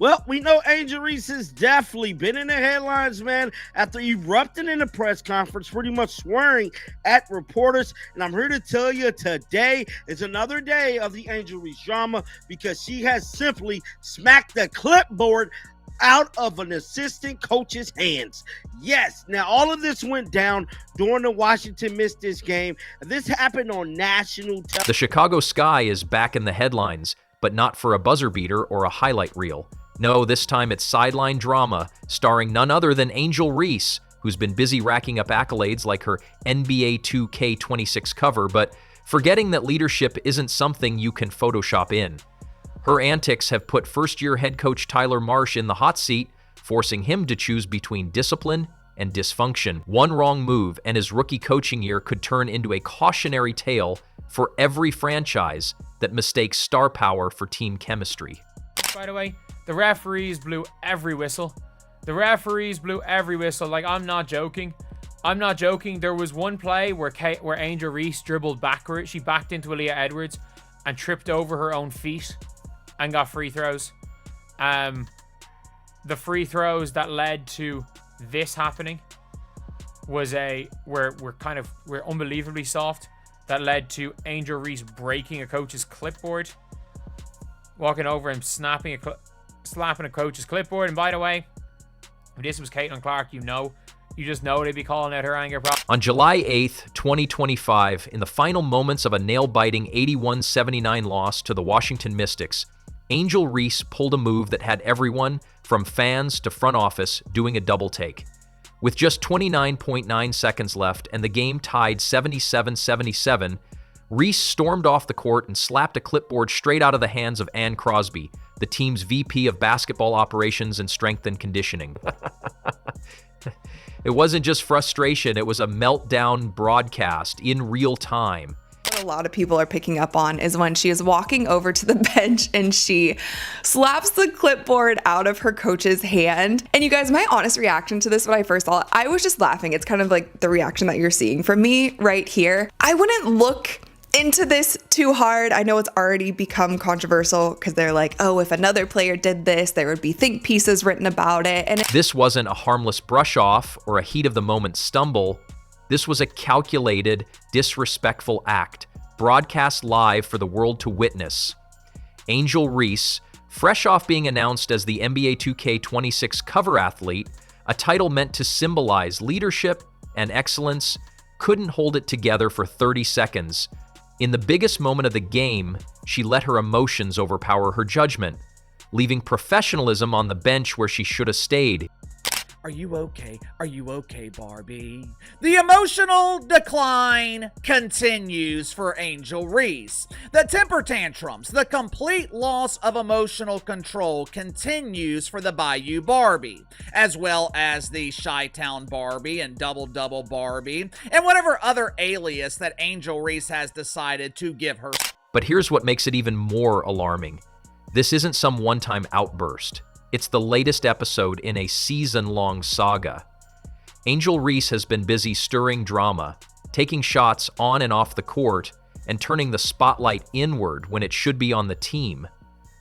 Well, we know Angel Reese has definitely been in the headlines, man, after erupting in a press conference, pretty much swearing at reporters. And I'm here to tell you today is another day of the Angel Reese drama because she has simply smacked the clipboard out of an assistant coach's hands. Yes, now all of this went down during the Washington missed this game. This happened on national television. The Chicago Sky is back in the headlines, but not for a buzzer beater or a highlight reel. No, this time it's sideline drama starring none other than Angel Reese, who's been busy racking up accolades like her NBA 2K26 cover, but forgetting that leadership isn't something you can Photoshop in. Her antics have put first-year head coach Tyler Marsh in the hot seat, forcing him to choose between discipline and dysfunction. One wrong move and his rookie coaching year could turn into a cautionary tale for every franchise that mistakes star power for team chemistry. By the way, the referees blew every whistle. Like, I'm not joking. There was one play where Angel Reese dribbled backward. She backed into Aaliyah Edwards and tripped over her own feet and got free throws. The free throws that led to this happening were unbelievably soft. That led to Angel Reese breaking a coach's clipboard, walking over and slapping a coach's clipboard. And by the way, if this was Caitlin Clark, you just know they'd be calling out her anger problem. On July 8th, 2025, in the final moments of a nail-biting 81-79 loss to the Washington Mystics, Angel Reese pulled a move that had everyone, from fans to front office, doing a double take. With just 29.9 seconds left and the game tied 77-77, Reese stormed off the court and slapped a clipboard straight out of the hands of Ann Crosby, the team's VP of basketball operations and strength and conditioning. It wasn't just frustration, it was a meltdown broadcast in real time. What a lot of people are picking up on is when she is walking over to the bench and she slaps the clipboard out of her coach's hand. And you guys, my honest reaction to this when I first saw it, I was just laughing. It's kind of like the reaction that you're seeing from me right here. I wouldn't look into this too hard. I know it's already become controversial because they're like, oh, if another player did this, there would be think pieces written about it. And this wasn't a harmless brush off or a heat of the moment stumble. This was a calculated, disrespectful act, broadcast live for the world to witness. Angel Reese, fresh off being announced as the NBA 2K26 cover athlete, a title meant to symbolize leadership and excellence, couldn't hold it together for 30 seconds. In the biggest moment of the game, she let her emotions overpower her judgment, leaving professionalism on the bench where she should have stayed. Are you okay? Are you okay, Barbie? The emotional decline continues for Angel Reese. The temper tantrums, the complete loss of emotional control continues for the Bayou Barbie, as well as the Chi-Town Barbie and Double Barbie, and whatever other alias that Angel Reese has decided to give her. But here's what makes it even more alarming. This isn't some one-time outburst. It's the latest episode in a season-long saga. Angel Reese has been busy stirring drama, taking shots on and off the court, and turning the spotlight inward when it should be on the team.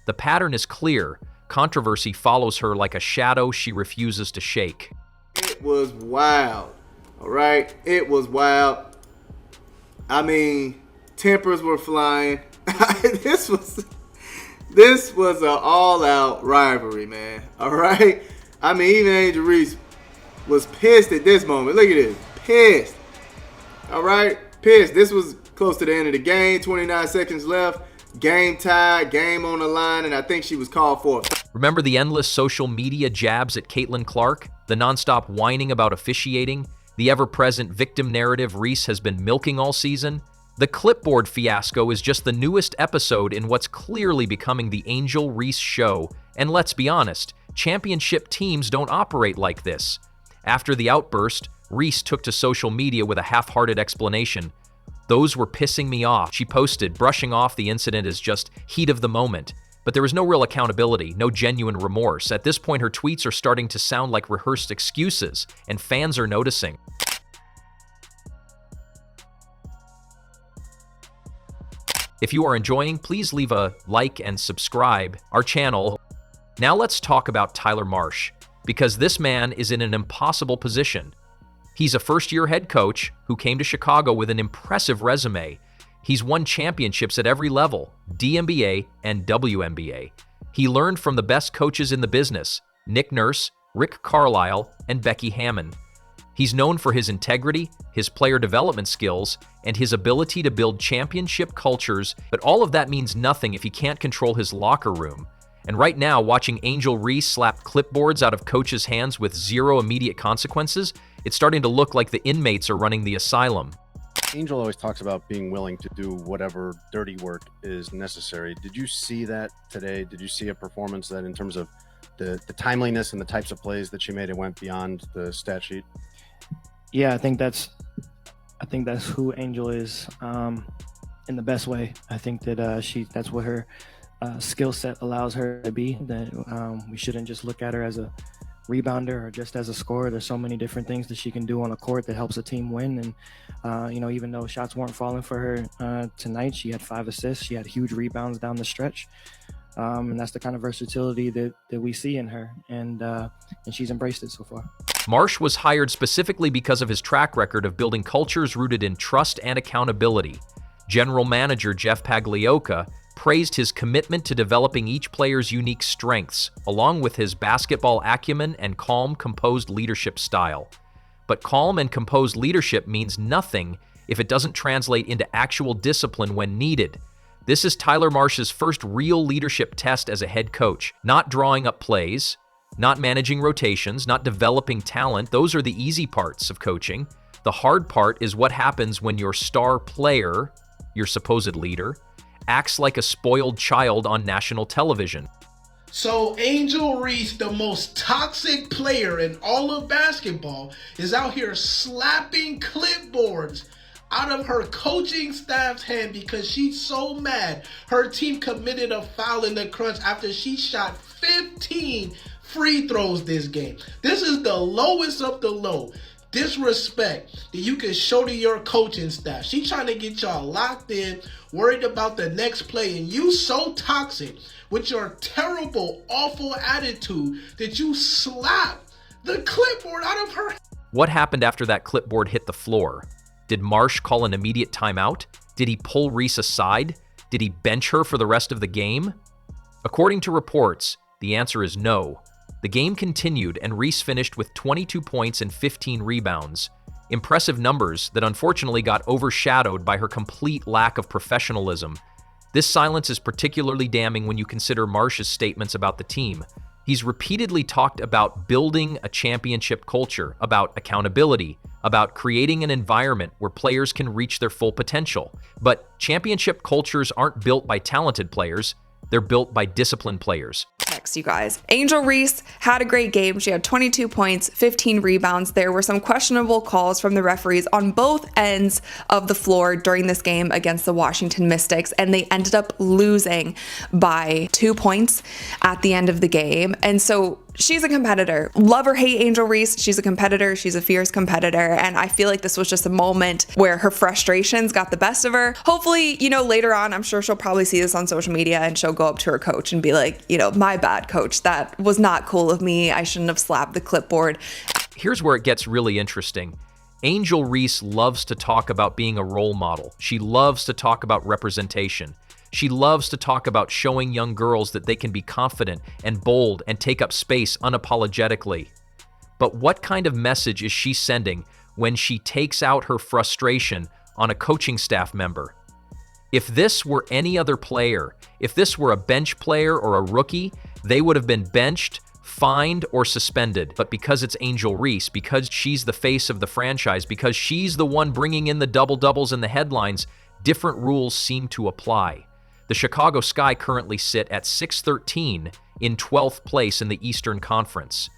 The pattern is clear. Controversy follows her like a shadow she refuses to shake. It was wild, all right? It was wild. I mean, tempers were flying. This was an all-out rivalry, man. All right? I mean, even Angel Reese was pissed at this moment. Look at this. Pissed. All right? Pissed. This was close to the end of the game. 29 seconds left. Game tied. Game on the line. And I think she was called for it. Remember the endless social media jabs at Caitlin Clark? The nonstop whining about officiating? The ever-present victim narrative Reese has been milking all season? The clipboard fiasco is just the newest episode in what's clearly becoming the Angel Reese show. And let's be honest, championship teams don't operate like this. After the outburst, Reese took to social media with a half-hearted explanation. "Those were pissing me off," she posted, brushing off the incident as just heat of the moment. But there was no real accountability, no genuine remorse. At this point, her tweets are starting to sound like rehearsed excuses, and fans are noticing. If you are enjoying, please leave a like and subscribe our channel. Now let's talk about Tyler Marsh, because this man is in an impossible position. He's a first-year head coach who came to Chicago with an impressive resume. He's won championships at every level, WNBA and WNBA. He learned from the best coaches in the business, Nick Nurse, Rick Carlisle, and Becky Hammon. He's known for his integrity, his player development skills, and his ability to build championship cultures, but all of that means nothing if he can't control his locker room. And right now, watching Angel Reese slap clipboards out of coaches' hands with zero immediate consequences, it's starting to look like the inmates are running the asylum. Angel always talks about being willing to do whatever dirty work is necessary. Did you see that today? Did you see a performance that, in terms of the timeliness and the types of plays that she made, it went beyond the stat sheet? Yeah, I think that's who Angel is in the best way. I think that that's what her skill set allows her to be. That we shouldn't just look at her as a rebounder or just as a scorer. There's so many different things that she can do on a court that helps a team win. And even though shots weren't falling for her tonight, she had 5 assists. She had huge rebounds down the stretch. And that's the kind of versatility that we see in her, and she's embraced it so far. Marsh was hired specifically because of his track record of building cultures rooted in trust and accountability. General Manager Jeff Pagliocca praised his commitment to developing each player's unique strengths, along with his basketball acumen and calm, composed leadership style. But calm and composed leadership means nothing if it doesn't translate into actual discipline when needed. This is Tyler Marsh's first real leadership test as a head coach. Not drawing up plays, not managing rotations, not developing talent. Those are the easy parts of coaching. The hard part is what happens when your star player, your supposed leader, acts like a spoiled child on national television. So Angel Reese, the most toxic player in all of basketball, is out here slapping clipboards out of her coaching staff's hand because she's so mad her team committed a foul in the crunch after she shot 15 free throws this game. This is the lowest of the low disrespect that you can show to your coaching staff. She trying to get y'all locked in, worried about the next play, and you so toxic with your terrible, awful attitude that you slap the clipboard out of her. What happened after that clipboard hit the floor? Did Marsh call an immediate timeout? Did he pull Reese aside? Did he bench her for the rest of the game? According to reports, the answer is no. The game continued, and Reese finished with 22 points and 15 rebounds. Impressive numbers that unfortunately got overshadowed by her complete lack of professionalism. This silence is particularly damning when you consider Marsh's statements about the team. He's repeatedly talked about building a championship culture, about accountability, about creating an environment where players can reach their full potential. But championship cultures aren't built by talented players, they're built by disciplined players. You guys. Angel Reese had a great game. She had 22 points, 15 rebounds. There were some questionable calls from the referees on both ends of the floor during this game against the Washington Mystics, and they ended up losing by 2 points at the end of the game. And so she's a competitor. Love or hate Angel Reese, she's a competitor. She's a fierce competitor. And I feel like this was just a moment where her frustrations got the best of her. Hopefully, later on, I'm sure she'll probably see this on social media and she'll go up to her coach and be like, my bad, coach. That was not cool of me. I shouldn't have slapped the clipboard. Here's where it gets really interesting. Angel Reese loves to talk about being a role model. She loves to talk about representation. She loves to talk about showing young girls that they can be confident and bold and take up space unapologetically. But what kind of message is she sending when she takes out her frustration on a coaching staff member? If this were any other player, if this were a bench player or a rookie, they would have been benched, fined, or suspended. But because it's Angel Reese, because she's the face of the franchise, because she's the one bringing in the double-doubles and the headlines, different rules seem to apply. The Chicago Sky currently sit at 6-13 in 12th place in the Eastern Conference.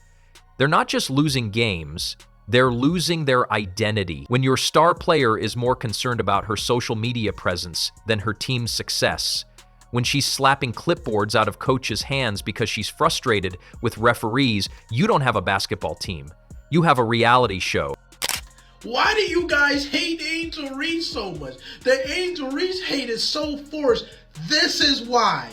They're not just losing games, they're losing their identity. When your star player is more concerned about her social media presence than her team's success, when she's slapping clipboards out of coaches' hands because she's frustrated with referees, you don't have a basketball team. You have a reality show. Why do you guys hate Angel Reese so much? The Angel Reese hate is so forced. This is why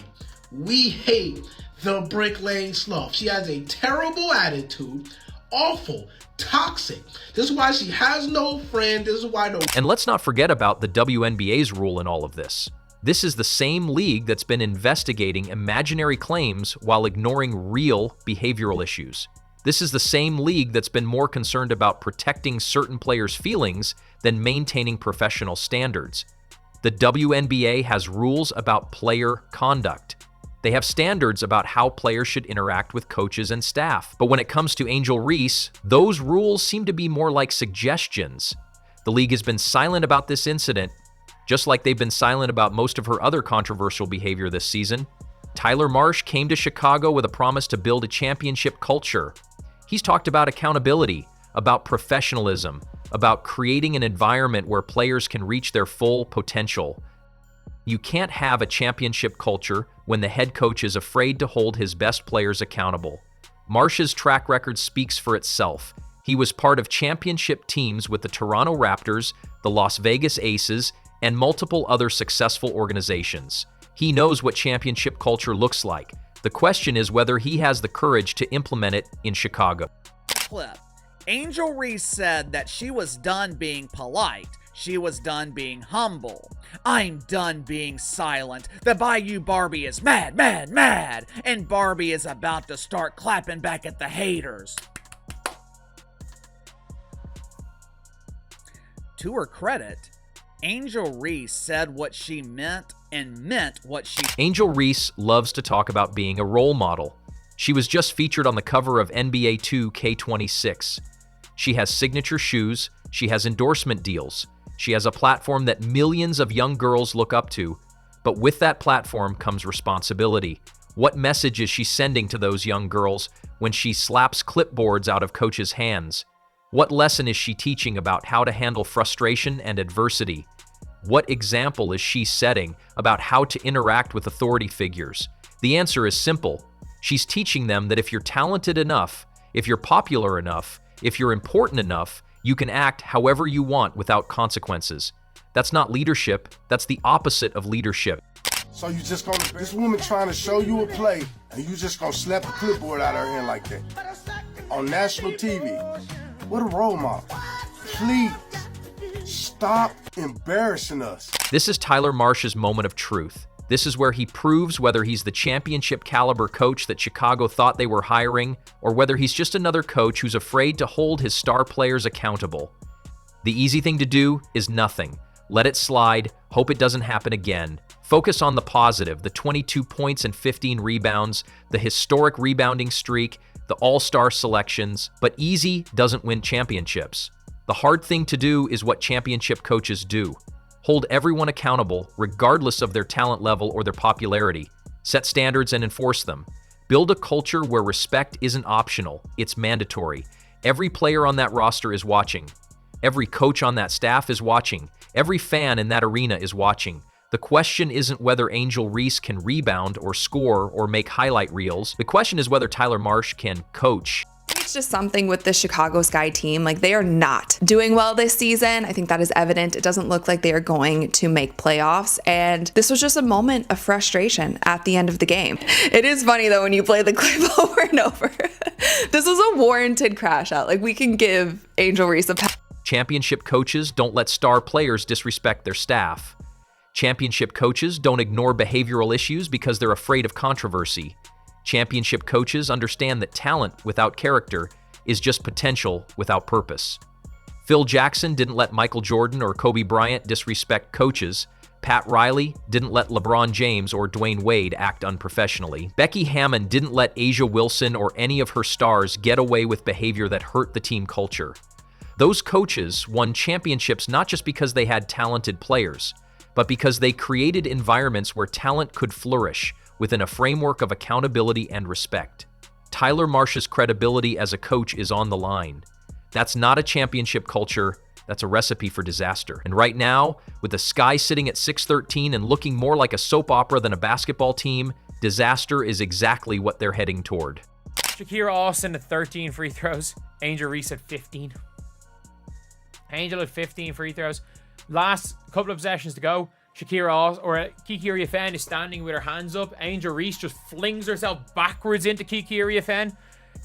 we hate the bricklaying slough. She has a terrible attitude, awful, toxic. This is why she has no friend. This is why no. And let's not forget about the WNBA's role in all of this. This is the same league that's been investigating imaginary claims while ignoring real behavioral issues. This is the same league that's been more concerned about protecting certain players' feelings than maintaining professional standards. The WNBA has rules about player conduct. They have standards about how players should interact with coaches and staff. But when it comes to Angel Reese, those rules seem to be more like suggestions. The league has been silent about this incident, just like they've been silent about most of her other controversial behavior this season. Tyler Marsh came to Chicago with a promise to build a championship culture. He's talked about accountability, about professionalism, about creating an environment where players can reach their full potential. You can't have a championship culture when the head coach is afraid to hold his best players accountable. Marsh's track record speaks for itself. He was part of championship teams with the Toronto Raptors, the Las Vegas Aces, and multiple other successful organizations. He knows what championship culture looks like. The question is whether he has the courage to implement it in Chicago. Clip. Angel Reese said that she was done being polite. She was done being humble. I'm done being silent. The Bayou Barbie is mad, mad, mad. And Barbie is about to start clapping back at the haters. To her credit, Angel Reese said what she meant and meant what she... Angel Reese loves to talk about being a role model. She was just featured on the cover of NBA 2K26. She has signature shoes. She has endorsement deals. She has a platform that millions of young girls look up to. But with that platform comes responsibility. What message is she sending to those young girls when she slaps clipboards out of coaches' hands? What lesson is she teaching about how to handle frustration and adversity? What example is she setting about how to interact with authority figures? The answer is simple. She's teaching them that if you're talented enough, if you're popular enough, if you're important enough, you can act however you want without consequences. That's not leadership. That's the opposite of leadership. So you just gonna, this woman trying to show you a play, and you just gonna slap a clipboard out of her hand like that on national TV. What a role model. Please stop embarrassing us. This is Tyler Marsh's moment of truth. This is where he proves whether he's the championship caliber coach that Chicago thought they were hiring, or whether he's just another coach who's afraid to hold his star players accountable. The easy thing to do is nothing. Let it slide, hope it doesn't happen again. Focus on the positive, the 22 points and 15 rebounds, the historic rebounding streak, the all-star selections, but easy doesn't win championships. The hard thing to do is what championship coaches do. Hold everyone accountable, regardless of their talent level or their popularity. Set standards and enforce them. Build a culture where respect isn't optional, it's mandatory. Every player on that roster is watching. Every coach on that staff is watching. Every fan in that arena is watching. The question isn't whether Angel Reese can rebound or score or make highlight reels. The question is whether Tyler Marsh can coach. It's just something with the Chicago Sky team. Like, they are not doing well this season. I think that is evident. It doesn't look like they are going to make playoffs. And this was just a moment of frustration at the end of the game. It is funny, though, when you play the clip over and over. This was a warranted crash out. Like, we can give Angel Reese a pass. Championship coaches don't let star players disrespect their staff. Championship coaches don't ignore behavioral issues because they're afraid of controversy. Championship coaches understand that talent without character is just potential without purpose. Phil Jackson didn't let Michael Jordan or Kobe Bryant disrespect coaches. Pat Riley didn't let LeBron James or Dwayne Wade act unprofessionally. Becky Hammon didn't let A'ja Wilson or any of her stars get away with behavior that hurt the team culture. Those coaches won championships not just because they had talented players, but because they created environments where talent could flourish within a framework of accountability and respect. Tyler Marsh's credibility as a coach is on the line. That's not a championship culture, that's a recipe for disaster. And right now, with the Sky sitting at 6-13 and looking more like a soap opera than a basketball team, disaster is exactly what they're heading toward. Shakira Austin at 13 free throws. Angel Reese at 15. Angel at 15 free throws. Last couple of possessions to go. Kiki Riafen is standing with her hands up. Angel Reese just flings herself backwards into Kiki Riafen.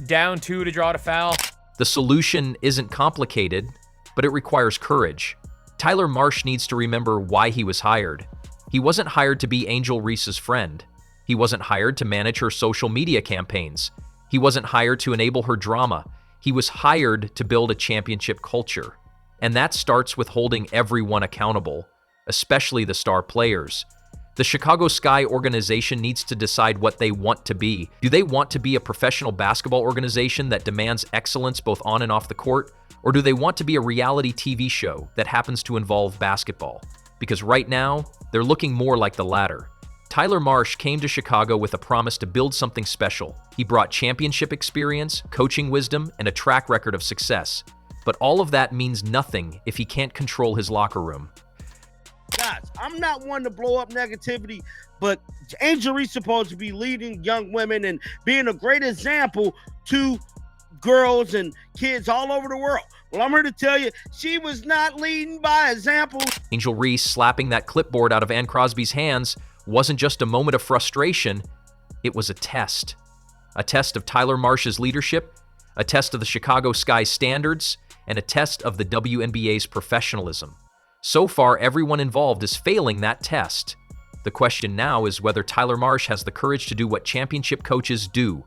Down 2 to draw the foul. The solution isn't complicated, but it requires courage. Tyler Marsh needs to remember why he was hired. He wasn't hired to be Angel Reese's friend. He wasn't hired to manage her social media campaigns. He wasn't hired to enable her drama. He was hired to build a championship culture. And that starts with holding everyone accountable, especially the star players. The Chicago Sky organization needs to decide what they want to be. Do they want to be a professional basketball organization that demands excellence both on and off the court? Or do they want to be a reality TV show that happens to involve basketball? Because right now, they're looking more like the latter. Tyler Marsh came to Chicago with a promise to build something special. He brought championship experience, coaching wisdom, and a track record of success. But all of that means nothing if he can't control his locker room. Guys, I'm not one to blow up negativity, but Angel Reese supposed to be leading young women and being a great example to girls and kids all over the world. Well, I'm here to tell you, she was not leading by example. Angel Reese slapping that clipboard out of Ann Crosby's hands wasn't just a moment of frustration, it was a test. A test of Tyler Marsh's leadership, a test of the Chicago Sky's standards, and a test of the WNBA's professionalism. So far, everyone involved is failing that test. The question now is whether Tyler Marsh has the courage to do what championship coaches do: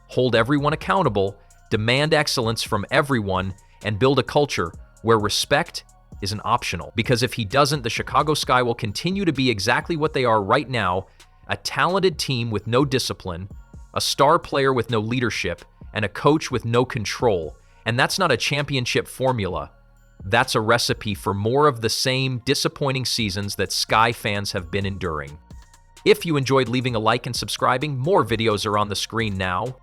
hold everyone accountable, demand excellence from everyone, and build a culture where respect isn't optional. Because if he doesn't, the Chicago Sky will continue to be exactly what they are right now: a talented team with no discipline, a star player with no leadership, and a coach with no control. And that's not a championship formula. That's a recipe for more of the same disappointing seasons that Sky fans have been enduring. If you enjoyed leaving a like and subscribing, more videos are on the screen now.